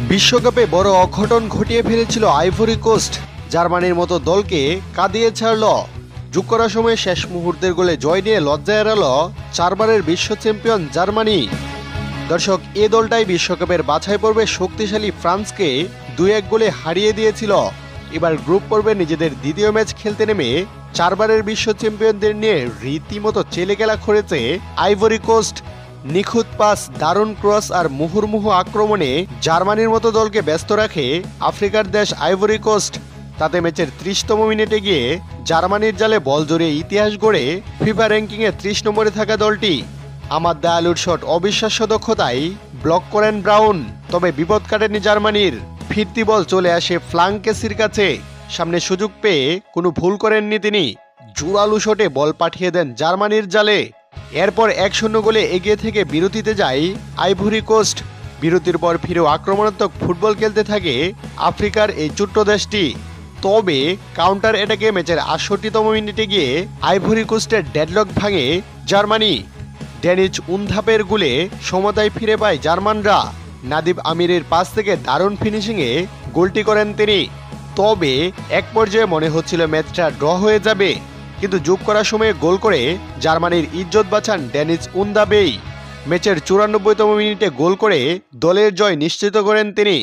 বিশ্বকাপে বড় অঘটন ঘটিয়ে ফেলেছিল আইভরি কোস্ট। জার্মানির মতো দলকে কাঁদিয়ে ছাড়ল। যোগ করার সময় শেষ মুহূর্তের গোলে জয় নিয়ে লজ্জা এড়াল চারবারের বিশ্ব চ্যাম্পিয়ন জার্মানি। দর্শক, এ দলটাই বিশ্বকাপের বাছাই পর্বে শক্তিশালী ফ্রান্সকে 2-1 গোলে হারিয়ে দিয়েছিল। এবার গ্রুপ পর্বে নিজেদের দ্বিতীয় ম্যাচ খেলতে নেমে চারবারের বিশ্ব চ্যাম্পিয়নদের নিয়ে রীতিমতো চেলেকেলা করেছে আইভরি কোস্ট। নিখুঁত পাস, দারুণ ক্রস আর মুহুর্মুহু আক্রমণে জার্মানির মতো দলকে ব্যস্ত রাখে আফ্রিকার দেশ আইভরি কোস্ট। তাতে ম্যাচের 30তম মিনিটে গিয়ে জার্মানির জালে বল জড়িয়ে ইতিহাস গড়ে ফিফা র্যাঙ্কিংয়ে 30 নম্বরে থাকা দলটি। আমার দায়ালুর শট অবিশ্বাস্য দক্ষতায় ব্লক করেন ব্রাউন, তবে বিপদ কাটেনি জার্মানির। ফিরতি বল চলে আসে ফ্লাঙ্কেসির কাছে। সামনে সুযোগ পেয়ে কোনো ভুল করেননি তিনি। জোরালো শটে বল পাঠিয়ে দেন জার্মানির জালে। এরপর 1-0 গোলে এগিয়ে থেকে বিরতিতে যায় আইভরি কোস্ট। বিরতির পর ফিরেও আক্রমণাত্মক ফুটবল খেলতে থাকে আফ্রিকার এই ছোট্ট দেশটি। তবে কাউন্টার অ্যাটাকে ম্যাচের 68তম মিনিটে গিয়ে আইভরি কোস্টের ডেডলক ভাঙে জার্মানি। ডেনিস উনধাপের গোলে সমতায় ফিরে পায় জার্মানরা। নাদিব আমিরের পাস থেকে দারুণ ফিনিশিংয়ে গোলটি করেন তিনি। তবে এক পর্যায়ে মনে হচ্ছিল ম্যাচটা ড্র হয়ে যাবে, কিন্তু যোগ করার সময় গোল করে জার্মানির ইজ্জত বাঁচান ডেনিস উনদাবেই। ম্যাচের 94তম মিনিটে গোল করে দলের জয় নিশ্চিত করেন তিনি।